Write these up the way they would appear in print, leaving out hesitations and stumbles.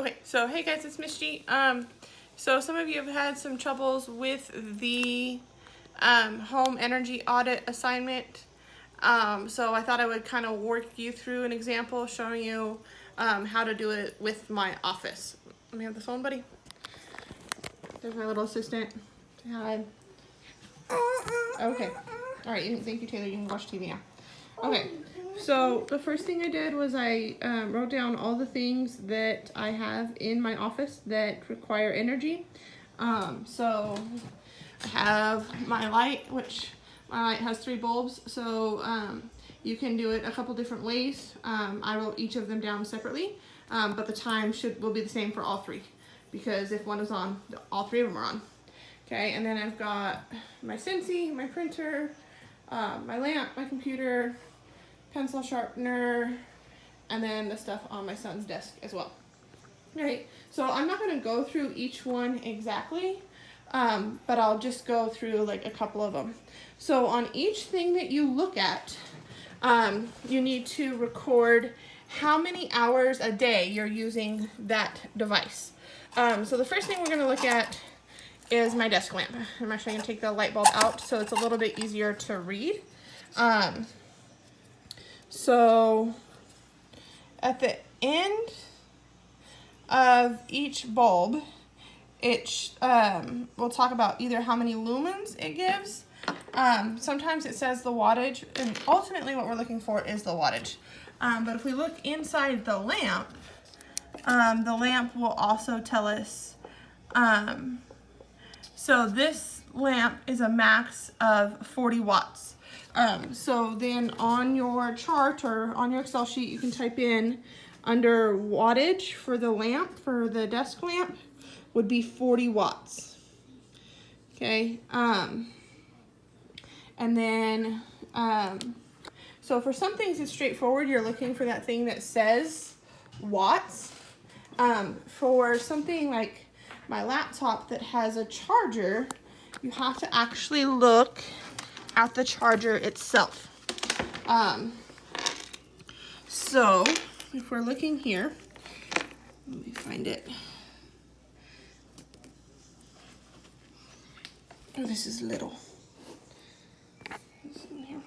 Okay, so hey guys, it's Miss G. So some of you have had some troubles with the home energy audit assignment. So I thought I would kind of work you through an example showing you how to do it with my office. Let me have the phone, buddy. There's my little assistant. Say hi. Okay. All right. Thank you, Taylor. You can watch TV now. Okay. So the first thing I did was I wrote down all the things that I have in my office that require energy. So I have my light, which my light has 3 bulbs. So you can do it a couple different ways. I wrote each of them down separately, but the time will be the same for all 3, because if one is on, all 3 of them are on. Okay, and then I've got my Scentsy, my printer, my lamp, my computer, pencil sharpener, and then the stuff on my son's desk as well. All right, so I'm not going to go through each one exactly, but I'll just go through like a couple of them. So on each thing that you look at, you need to record how many hours a day you're using that device. So the first thing we're going to look at is my desk lamp. I'm actually going to take the light bulb out so it's a little bit easier to read. So at the end of each bulb, we'll talk about either how many lumens it gives. Sometimes it says the wattage, and ultimately what we're looking for is the wattage. But if we look inside the lamp will also tell us, so this lamp is a max of 40 watts. So then on your chart or on your Excel sheet, you can type in under wattage for the lamp, for the desk lamp, would be 40 watts. Okay. And then, so for some things it's straightforward. You're looking for that thing that says watts. For something like my laptop that has a charger, you have to actually look at the charger itself. So if we're looking here, let me find it. Oh, this is little. It's in here.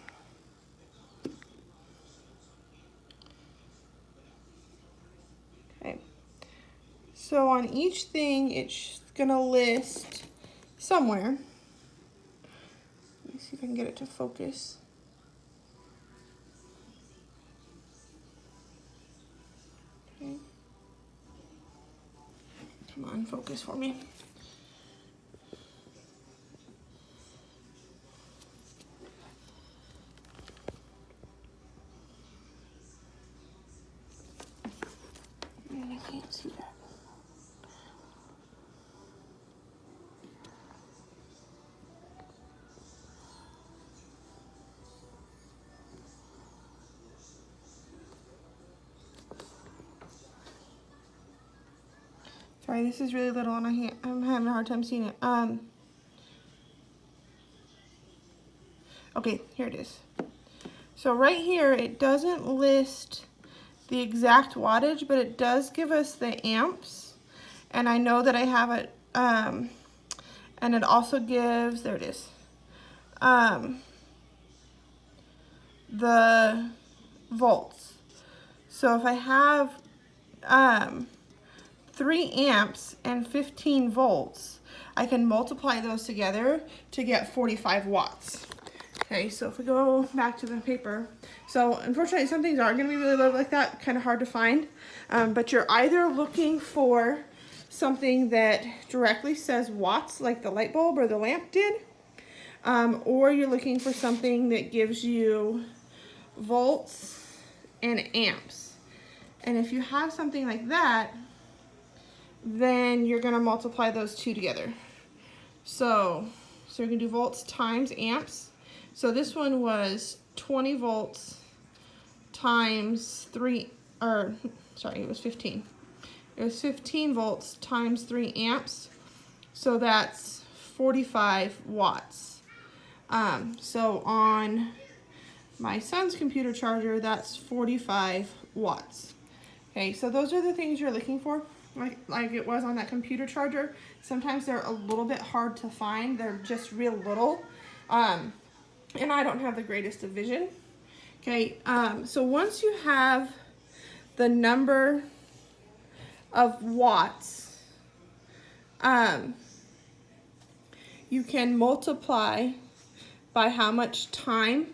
Okay. So on each thing, it's gonna list somewhere. Let me see if I can get it to focus. Okay. Come on, focus for me. I can't see that. Sorry, this is really little and I'm having a hard time seeing it. Okay, here it is. So right here, it doesn't list the exact wattage, but it does give us the amps. And I know that I have it, and it also gives, there it is, the volts. So if I have 3 amps and 15 volts, I can multiply those together to get 45 watts. Okay, so if we go back to the paper, so unfortunately some things aren't going to be really low like that, kind of hard to find, but you're either looking for something that directly says watts like the light bulb or the lamp did, or you're looking for something that gives you volts and amps. And if you have something like that, then you're going to multiply those 2 together. So you're going to do volts times amps. So this one was 20 volts times 3, or sorry, it was 15. It was 15 volts times 3 amps. So that's 45 watts. So on my son's computer charger, that's 45 watts. Okay, so those are the things you're looking for. like it was on that computer charger. Sometimes they're a little bit hard to find. They're just real little. And I don't have the greatest of vision. Okay, so once you have the number of watts, you can multiply by how much time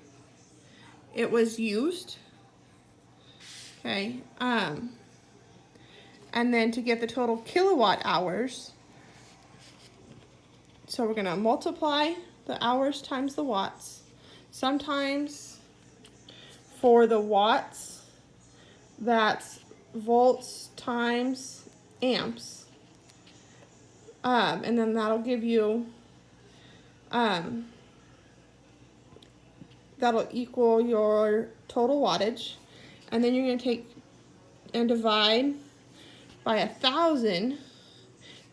it was used. Okay, and then to get the total kilowatt hours, so we're gonna multiply the hours times the watts. Sometimes for the watts, that's volts times amps. And then that'll give you, that'll equal your total wattage. And then you're gonna take and divide by 1,000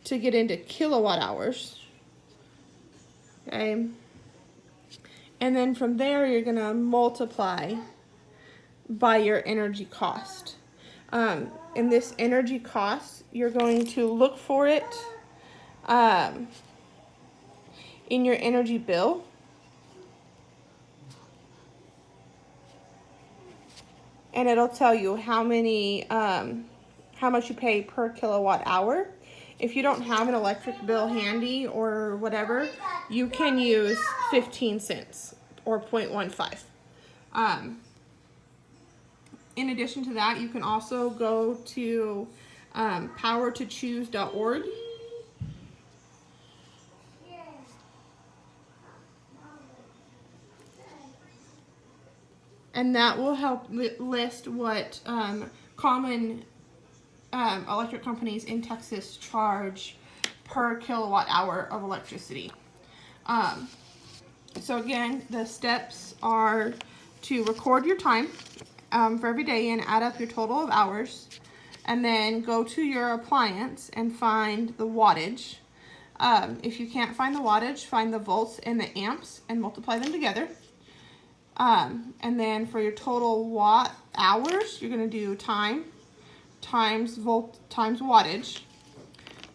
to get into kilowatt hours. Okay. And then from there, you're gonna multiply by your energy cost. In this energy cost, you're going to look for it in your energy bill. And it'll tell you how much you pay per kilowatt hour. If you don't have an electric bill handy or whatever, you can use 15 cents or 0.15. In addition to that, you can also go to powertochoose.org. And that will help list what common electric companies in Texas charge per kilowatt hour of electricity. So again, the steps are to record your time for every day and add up your total of hours, and then go to your appliance and find the wattage. If you can't find the wattage, find the volts and the amps and multiply them together. And then for your total watt hours, you're going to do time times volt times wattage.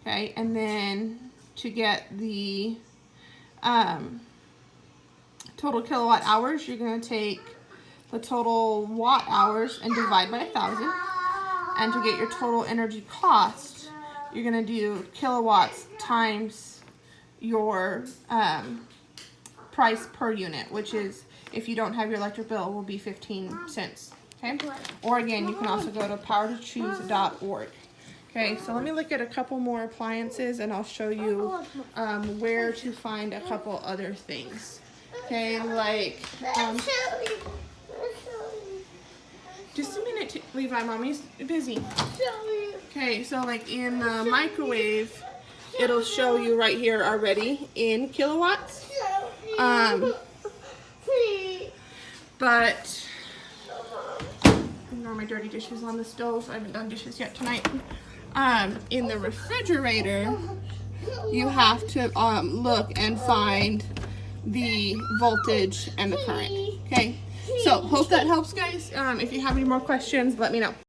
Okay, and then to get the total kilowatt hours, you're going to take the total watt hours and divide by 1,000. And to get your total energy cost, you're going to do kilowatts times your price per unit, which is, if you don't have your electric bill, will be 15 cents. Okay? Or again, you can also go to powertochoose.org. Okay, so let me look at a couple more appliances and I'll show you where to find a couple other things. Okay, like, just a minute, Levi, mommy's busy. Okay, so like in the microwave, it'll show you right here already in kilowatts. But ignore my dirty dishes on the stove. I haven't done dishes yet tonight. In the refrigerator, you have to look and find the voltage and the current. Okay, so hope that helps, guys. If you have any more questions, let me know.